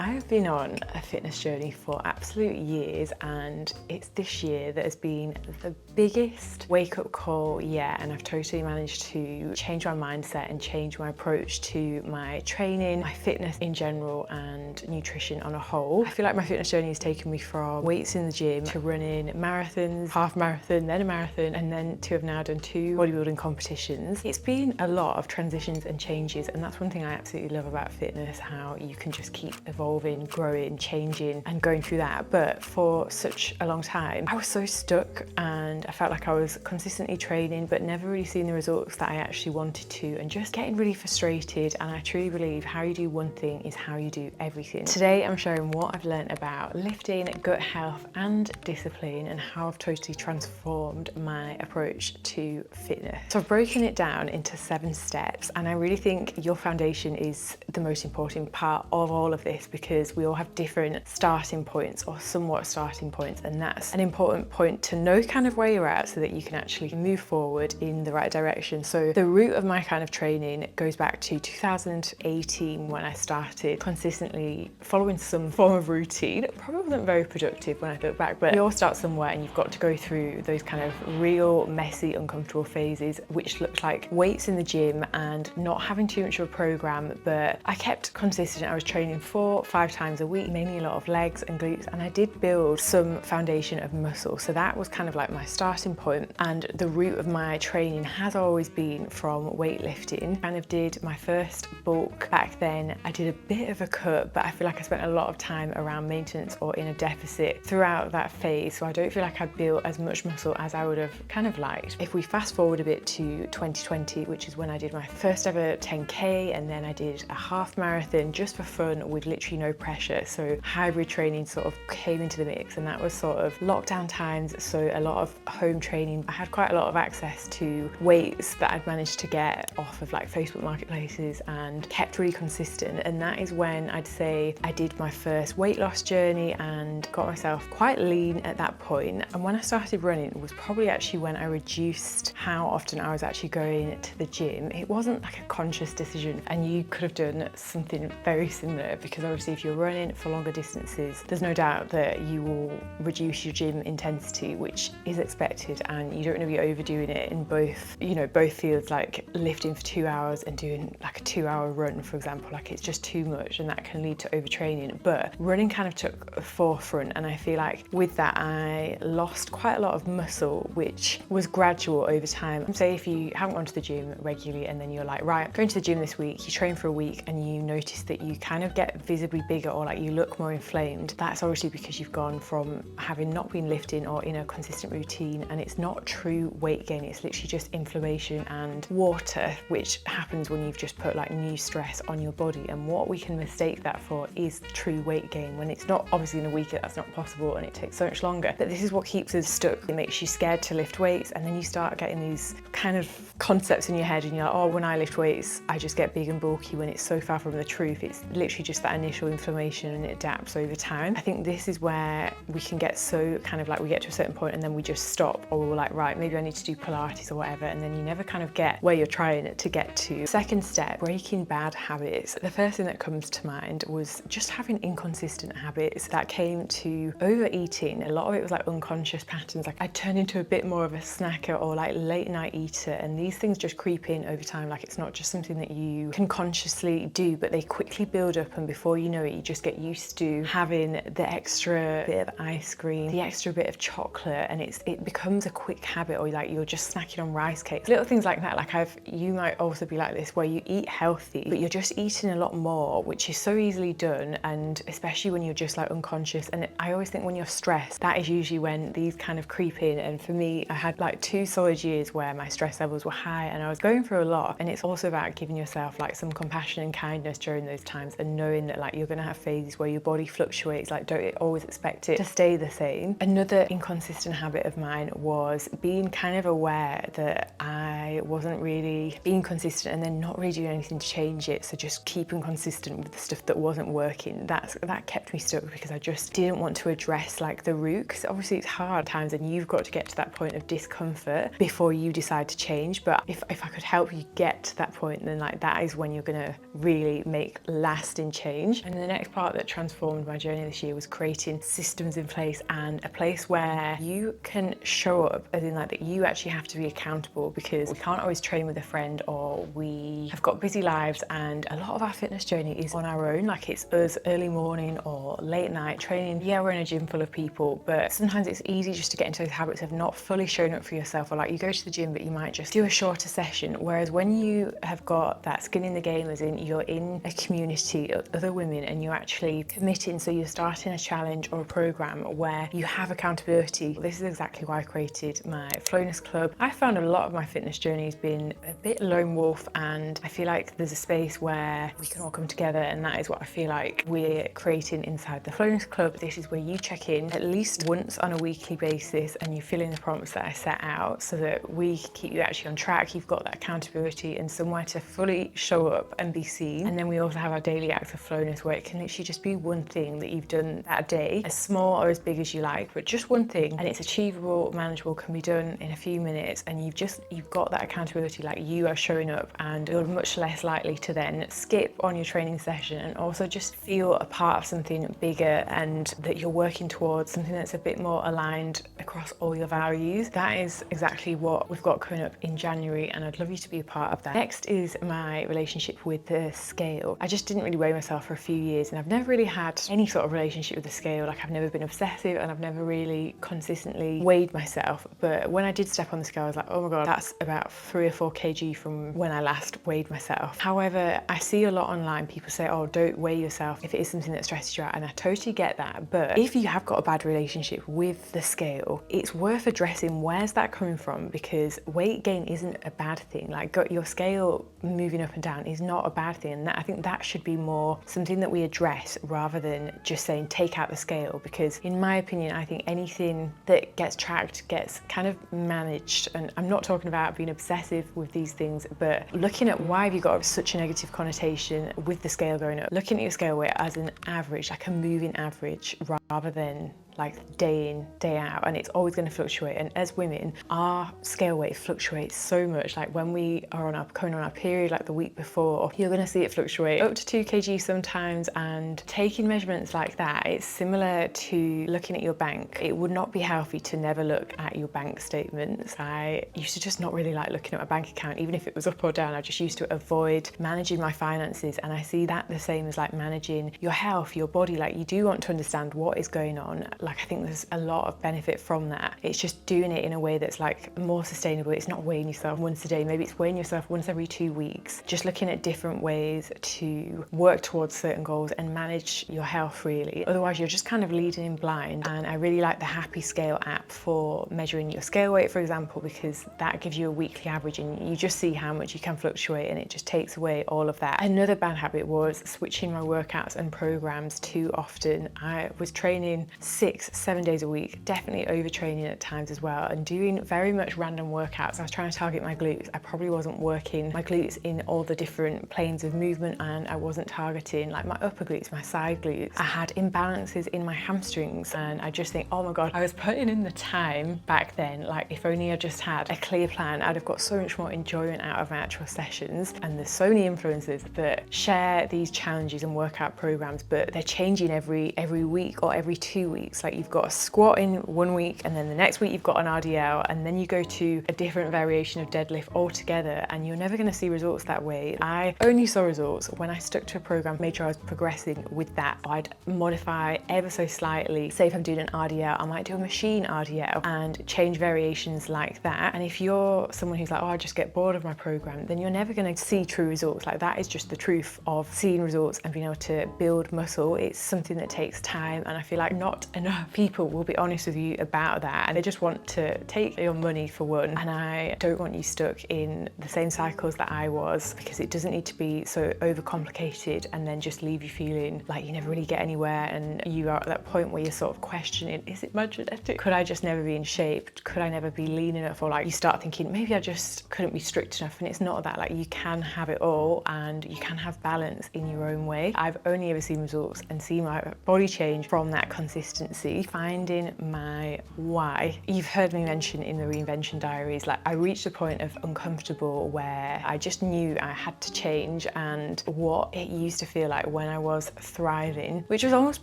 I've been on a fitness journey for absolute years, and it's this year that has been the biggest wake-up call yet, and I've totally managed to change my mindset and change my approach to my training, my fitness in general, and nutrition on a whole. I feel like my fitness journey has taken me from weights in the gym to running marathons, half marathon, then a marathon, and then to have now done 2 bodybuilding competitions. It's been a lot of transitions and changes, and that's one thing I absolutely love about fitness, how you can just keep evolving, growing, changing, and going through that. But for such a long time, I was so stuck, and I felt like I was consistently training but never really seeing the results that I actually wanted to, and just getting really frustrated. And I truly believe how you do one thing is how you do everything. Today I'm sharing what I've learned about lifting, gut health and discipline, and how I've totally transformed my approach to fitness. So I've broken it down into 7 steps, and I really think your foundation is the most important part of all of this, because we all have different starting points, or somewhat starting points, and that's an important point to know kind of where you're at so that you can actually move forward in the right direction. So the root of my kind of training goes back to 2018, when I started consistently following some form of routine. It probably wasn't very productive when I look back, but you all start somewhere, and you've got to go through those kind of real messy, uncomfortable phases, which looked like weights in the gym and not having too much of a program. But I kept consistent. I was training 4-5 times a week, mainly a lot of legs and glutes, and I did build some foundation of muscle. So that was kind of like my starting point, and the root of my training has always been from weightlifting. Kind of did my first bulk back then. I did a bit of a cut, but I feel like I spent a lot of time around maintenance or in a deficit throughout that phase, so I don't feel like I built as much muscle as I would have kind of liked. If we fast forward a bit to 2020, which is when I did my first ever 10k, and then I did a half marathon just for fun with literally no pressure. So hybrid training sort of came into the mix, and that was sort of lockdown times, so a lot of home training. I had quite a lot of access to weights that I'd managed to get off of like Facebook marketplaces, and kept really consistent. And that is when I'd say I did my first weight loss journey and got myself quite lean at that point. And when I started running, it was probably actually when I reduced how often I was actually going to the gym. It wasn't like a conscious decision, and you could have done something very similar, because obviously if you're running for longer distances, there's no doubt that you will reduce your gym intensity, which is expected, and you don't want to be overdoing it in both, you know, both fields, like lifting for 2 hours and doing like a 2-hour run, for example. Like, it's just too much, and that can lead to overtraining. But running kind of took a forefront, and I feel like with that I lost quite a lot of muscle, which was gradual over time. Say if you haven't gone to the gym regularly, and then you're like, right, going to the gym this week, you train for a week, and you notice that you kind of get visibly bigger, or like you look more inflamed. That's obviously because you've gone from having not been lifting or in a consistent routine, and it's not true weight gain. It's literally just inflammation and water, which happens when you've just put like new stress on your body. And what we can mistake that for is true weight gain, when it's not. Obviously in a week that's not possible, and it takes so much longer. But this is what keeps us stuck. It makes you scared to lift weights, and then you start getting these kind of concepts in your head, and you're like, oh, when I lift weights I just get big and bulky, when it's so far from the truth. It's literally just that initial inflammation, and it adapts over time. I think this is where we can get so kind of like, we get to a certain point and then we just stop, or we're like, right, maybe I need to do Pilates or whatever, and then you never kind of get where you're trying to get to. Second step, breaking bad habits. The first thing that comes to mind was just having inconsistent habits. That came to overeating. A lot of it was like unconscious patterns. Like, I turned into a bit more of a snacker, or like late night eater, and these things just creep in over time. Like, it's not just something that you can consciously do, but they quickly build up, and before you know it, you just get used to having the extra bit of ice cream, the extra bit of chocolate, and it becomes a quick habit, or like you're just snacking on rice cakes, little things like that. Like, you might also be like this, where you eat healthy but you're just eating a lot more, which is so easily done, and especially when you're just like unconscious. And I always think when you're stressed, that is usually when these kind of creep in. And for me, I had like 2 solid years where my stress levels were high, and I was going through a lot. And it's also about giving yourself like some compassion and kindness during those times, and knowing that like you're gonna have phases where your body fluctuates. Like, don't always expect it to stay the same. Another inconsistent habit of mine was being kind of aware that I wasn't really being consistent, and then not really doing anything to change it. So just keeping consistent with the stuff that wasn't working. That kept me stuck, because I just didn't want to address like the root, because obviously it's hard times, and you've got to get to that point of discomfort before you decide to change. But if I could help you get to that point, then like that is when you're gonna really make lasting change. And the next part that transformed my journey this year was creating systems in place and a place where you can show up, as in like that you actually have to be accountable, because we can't always train with a friend, or we have got busy lives, and a lot of our fitness journey is on our own. Like it's us early morning or late night training. Yeah, we're in a gym full of people, but sometimes it's easy just to get into those habits of not fully showing up for yourself, or like you go to the gym but you might just do a shorter session. Whereas when you have got that skin in the game, as in you're in a community of other women and you're actually committing, so you're starting a challenge or a program where you have accountability. This is exactly why I created my Flowness Club. I found a lot of my fitness journey has been a bit lone wolf, and I feel like there's a space where we can all come together, and that is what I feel like we're creating inside the Flowness Club. This is where you check in at least once on a weekly basis and you fill in the prompts that I set out, so that we keep you actually on track. You've got that accountability and somewhere to fully show up and be seen. And then we also have our daily acts of flowness, where it can literally just be one thing that you've done that day, as small or as big as you like, but just one thing, and it's achievable, manageable, can be done in a few minutes, and you've got that accountability, like you are showing up, and you're much less likely to then skip on your training session, and also just feel a part of something bigger, and that you're working towards something that's a bit more aligned across all your values. That is exactly what we've got coming up in January, and I'd love you to be a part of that. Next is my relationship with the scale. I just didn't really weigh myself for a few years, and I've never really had any sort of relationship with the scale. Like I've never been obsessive, and I've never really consistently weighed myself. But when I did step on the scale, I was like, oh my God, that's about 3 or 4 kg from when I last weighed myself. However, I see a lot online, people say, oh, don't weigh yourself if it is something that stresses you out, and I totally get that. But if you have got a bad relationship with the scale, it's worth addressing where's that coming from, because weight gain isn't a bad thing. Like your scale moving up and down is not a bad thing, and I think that should be more something that we address rather than just saying take out the scale, because in my opinion, I think anything that gets tracked gets kind of managed. And I'm not talking about being obsessive with these things, but looking at why have you got such a negative connotation with the scale going up, looking at your scale weight as an average, like a moving average, rather than like day in, day out, and it's always going to fluctuate. And as women, our scale weight fluctuates so much. Like when we are coming on our period, like the week before, you're going to see it fluctuate up to 2 kg sometimes. And taking measurements like that, it's similar to looking at your bank. It would not be healthy to never look at your bank statements. I used to just not really like looking at my bank account, even if it was up or down. I just used to avoid managing my finances, and I see that the same as like managing your health, your body. Like you do want to understand what is going on. Like I think there's a lot of benefit from that. It's just doing it in a way that's like more sustainable. It's not weighing yourself once a day, maybe it's weighing yourself once every 2 weeks. Just looking at different ways to work towards certain goals and manage your health really. Otherwise you're just kind of leading in blind. And I really like the Happy Scale app for measuring your scale weight, for example, because that gives you a weekly average and you just see how much you can fluctuate, and it just takes away all of that. Another bad habit was switching my workouts and programs too often. I was training 6-7 days a week, definitely overtraining at times as well, and doing very much random workouts. I was trying to target my glutes. I probably wasn't working my glutes in all the different planes of movement, and I wasn't targeting like my upper glutes, my side glutes. I had imbalances in my hamstrings, and I just think, oh my God, I was putting in the time back then. Like if only I just had a clear plan, I'd have got so much more enjoyment out of my actual sessions. And there's so many influencers that share these challenges and workout programs, but they're changing every week or every 2 weeks. Like you've got a squat in 1 week, and then the next week you've got an RDL, and then you go to a different variation of deadlift altogether, and you're never going to see results that way. I only saw results when I stuck to a program, made sure I was progressing with that. I'd modify ever so slightly. Say if I'm doing an RDL, I might do a machine RDL and change variations like that. And if you're someone who's like, oh, I just get bored of my program, then you're never going to see true results. Like that is just the truth of seeing results and being able to build muscle. It's something that takes time, and I feel like not enough people will be honest with you about that, and they just want to take your money for one. And I don't want you stuck in the same cycles that I was, because it doesn't need to be so overcomplicated and then just leave you feeling like you never really get anywhere, and you are at that point where you're sort of questioning, is it my genetic? Could I just never be in shape? Could I never be lean enough? Or like you start thinking, maybe I just couldn't be strict enough. And it's not that. Like you can have it all, and you can have balance in your own way. I've only ever seen results and seen my body change from that consistency honestly, finding my why. You've heard me mention in the reinvention diaries, like I reached a point of uncomfortable where I just knew I had to change, and what it used to feel like when I was thriving, which was almost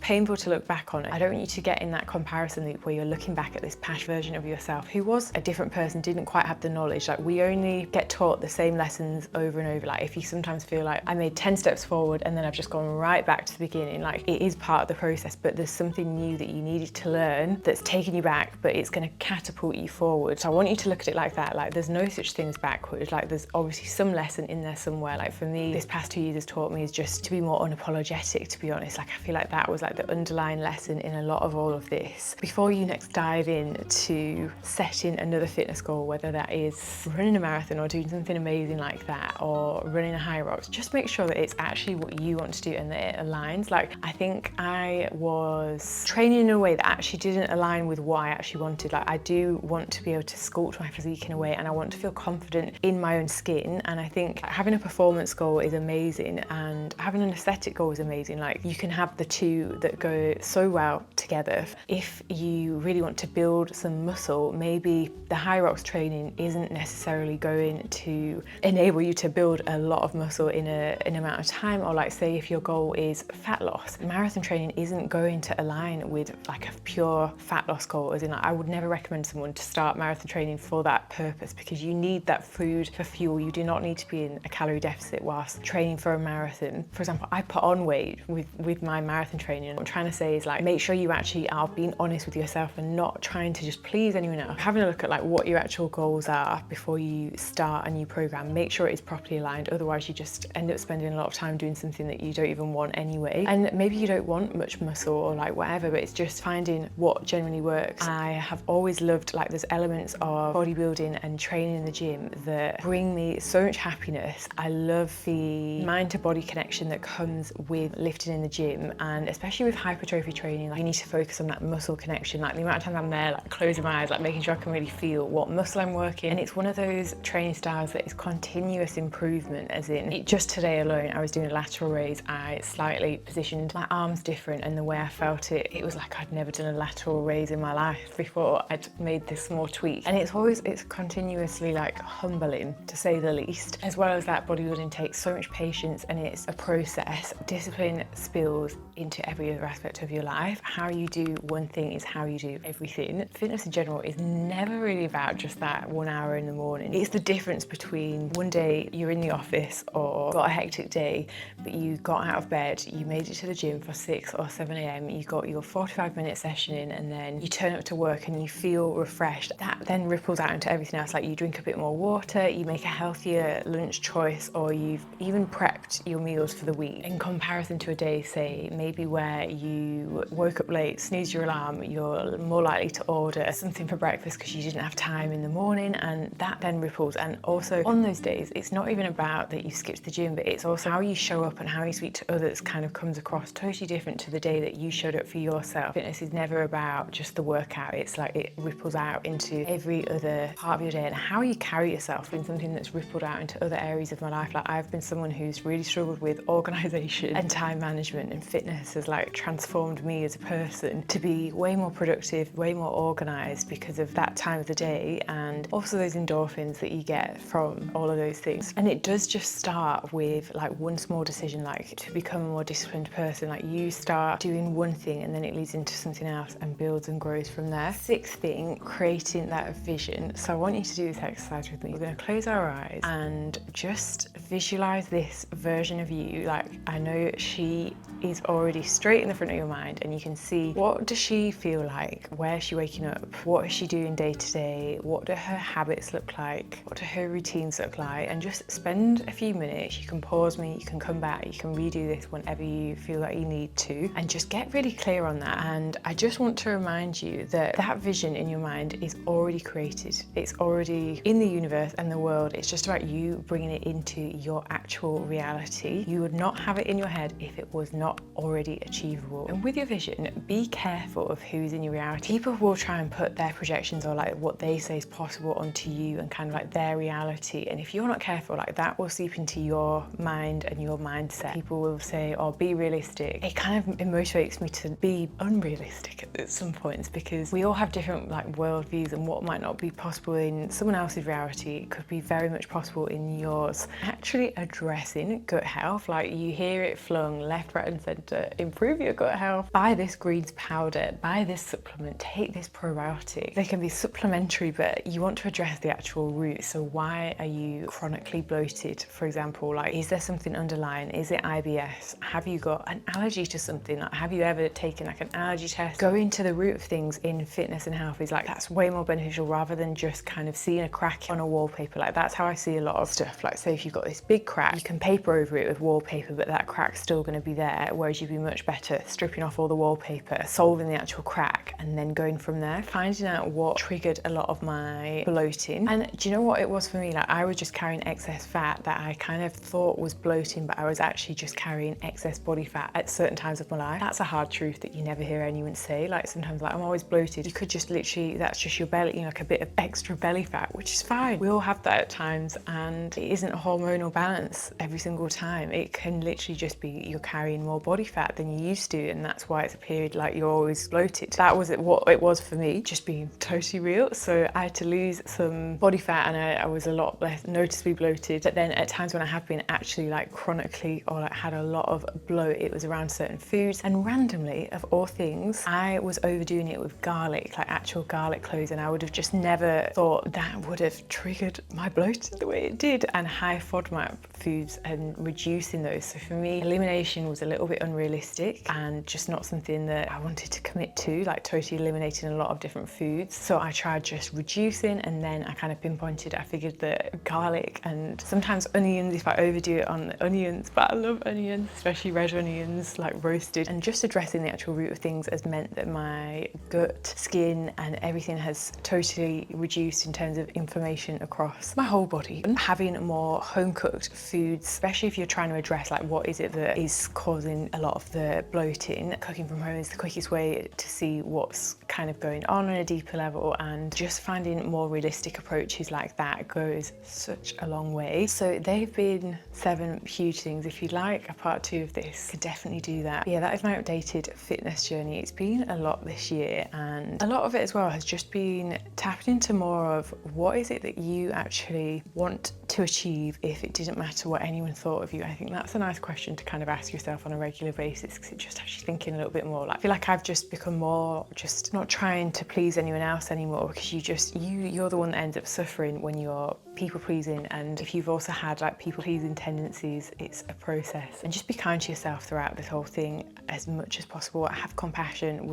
painful to look back on. I don't want you to get in that comparison loop where you're looking back at this past version of yourself who was a different person, didn't quite have the knowledge. Like we only get taught the same lessons over and over. Like if you sometimes feel like I made 10 steps forward and then I've just gone right back to the beginning, like it is part of the process, but there's something new that you needed to learn that's taken you back, but it's going to catapult you forward. So I want you to look at it like that. Like there's no such thing as backward. Like there's obviously some lesson in there somewhere. Like for me, this past 2 years has taught me is just to be more unapologetic, to be honest. Like I feel like that was like the underlying lesson in a lot of all of this. Before you next dive in to setting another fitness goal, whether that is running a marathon or doing something amazing like that, or running a high rocks, just make sure that it's actually what you want to do and that it aligns. Like I think I was training in a way that actually didn't align with what I actually wanted. Like I do want to be able to sculpt my physique in a way, and I want to feel confident in my own skin. And I think having a performance goal is amazing and having an aesthetic goal is amazing. Like you can have the two that go so well together. If you really want to build some muscle, maybe the high rocks training isn't necessarily going to enable you to build a lot of muscle in an amount of time. Or like say if your goal is fat loss, marathon training isn't going to align with like a pure fat loss goal. As in like, I would never recommend someone to start marathon training for that purpose, because you need that food for fuel. You do not need to be in a calorie deficit whilst training for a marathon. For example, I put on weight with my marathon training. What I'm trying to say is like, make sure you actually are being honest with yourself and not trying to just please anyone else. Having a look at like what your actual goals are before you start a new program. Make sure it is properly aligned. Otherwise you just end up spending a lot of time doing something that you don't even want anyway. And maybe you don't want much muscle or like whatever, but it's just finding what genuinely works. I have always loved like there's elements of bodybuilding and training in the gym that bring me so much happiness. I love the mind to body connection that comes with lifting in the gym, and especially with hypertrophy training, like you need to focus on that muscle connection. Like the amount of time I'm there, like closing my eyes, like making sure I can really feel what muscle I'm working. And it's one of those training styles that is continuous improvement, as in just today alone, I was doing a lateral raise. I slightly positioned my arms different, and the way I felt it, it was like I'd never done a lateral raise in my life before I'd made this small tweak. And it's continuously like humbling, to say the least. As well as that, bodybuilding takes so much patience and it's a process. Discipline spills into every other aspect of your life. How you do one thing is how you do everything. Fitness in general is never really about just that 1 hour in the morning. It's the difference between one day you're in the office or got a hectic day, but you got out of bed, you made it to the gym for 6 or 7 a.m, you got your 45-minute session in, and then you turn up to work and you feel refreshed. That then ripples out into everything else. Like you drink a bit more water, you make a healthier lunch choice, or you've even prepped your meals for the week. In comparison to a day, say, maybe where you woke up late, snoozed your alarm, you're more likely to order something for breakfast because you didn't have time in the morning, and that then ripples. And also on those days, it's not even about that you skipped the gym, but it's also how you show up and how you speak to others kind of comes across totally different to the day that you showed up for yourself. Fitness is never about just the workout. It's like it ripples out into every other part of your day, and how you carry yourself been something that's rippled out into other areas of my life. Like I've been someone who's really struggled with organisation and time management, and fitness has like transformed me as a person to be way more productive, way more organised because of that time of the day, and also those endorphins that you get from all of those things. And it does just start with like one small decision, like to become a more disciplined person. Like you start doing one thing and then it leads into something else and builds and grows from there. Sixth thing, creating that vision. So I want you to do this exercise with me. We're going to close our eyes and just visualize this version of you. Like I know she is already straight in the front of your mind, and you can see, what does she feel like? Where is she waking up? What is she doing day to day? What do her habits look like? What do her routines look like? And just spend a few minutes. You can pause me, you can come back, you can redo this whenever you feel like you need to, and just get really clear on that. And I just want to remind you that that vision in your mind is already created. It's already in the universe and the world. It's just about you bringing it into your actual reality. You would not have it in your head if it was not already achievable. And with your vision, be careful of who's in your reality. People will try and put their projections or like what they say is possible onto you and kind of like their reality. And if you're not careful, like that will seep into your mind and your mindset. People will say, oh, be realistic. It kind of motivates me to be unrealistic realistic at some points, because we all have different like worldviews, and what might not be possible in someone else's reality could be very much possible in yours. Actually addressing gut health, like you hear it flung left, right and centre, improve your gut health, buy this greens powder, buy this supplement, take this probiotic. They can be supplementary, but you want to address the actual root. So why are you chronically bloated, for example? Like, is there something underlying? Is it IBS? Have you got an allergy to something? Like, have you ever taken like an allergy test? Going to the root of things in fitness and health is like, that's way more beneficial rather than just kind of seeing a crack on a wallpaper. Like, that's how I see a lot of stuff. Like, say if you've got this big crack, you can paper over it with wallpaper, but that crack's still going to be there, whereas you'd be much better stripping off all the wallpaper, solving the actual crack, and then going from there, finding out what triggered a lot of my bloating. And do you know what it was for me? Like, I was just carrying excess fat that I kind of thought was bloating, but I was actually just carrying excess body fat at certain times of my life. That's a hard truth that you never hear anyone say. Like, sometimes like, I'm always bloated. You could just literally, that's just your belly, you know, like a bit of extra belly fat, which is fine. We all have that at times, and it isn't a hormonal balance every single time. It can literally just be you're carrying more body fat than you used to, and that's why it's a period like you're always bloated. That was what it was for me, just being totally real. So I had to lose some body fat, and I was a lot less noticeably bloated. But then at times when I have been actually like chronically or like had a lot of bloat, it was around certain foods. And randomly, of all things, I was overdoing it with garlic, like actual garlic cloves, and I would have just never thought that would have triggered my bloat the way it did. And high FODMAP foods and reducing those. So for me, elimination was a little bit unrealistic and just not something that I wanted to commit to, like totally eliminating a lot of different foods. So I tried just reducing, and then I kind of pinpointed, I figured that garlic and sometimes onions, if I overdo it on the onions, but I love onions, especially red onions, like roasted, and just addressing the actual root of things has meant that my gut, skin and everything has totally reduced in terms of inflammation across my whole body. And having more home cooked foods, especially if you're trying to address like what is it that is causing a lot of the bloating, cooking from home is the quickest way to see what's kind of going on a deeper level, and just finding more realistic approaches like that goes such a long way. So they've been 7 huge things. If you'd like a part 2 of this, could definitely do that. Yeah, that is my updated fitness journey. It's been a lot this year, and a lot of it as well has just been tapping into more of what is it that you actually want to achieve if it didn't matter what anyone thought of you. I think that's a nice question to kind of ask yourself on a regular basis, because it just has you thinking a little bit more. Like, I feel like I've just become more just not trying to please anyone else anymore, because you're the one that ends up suffering when you're people pleasing. And if you've also had like people pleasing tendencies, it's a process. And just be kind to yourself throughout this whole thing as much as possible. Have compassion.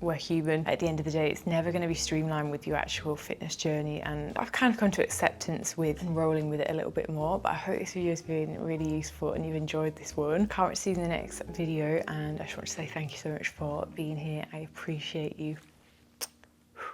We're human. At the end of the day, it's never going to be streamlined with your actual fitness journey, and I've kind of come to acceptance with and rolling with it a little bit more. But I hope this video has been really useful and you've enjoyed this one. Can't wait to see you in the next video, and I just want to say thank you so much for being here. I appreciate you.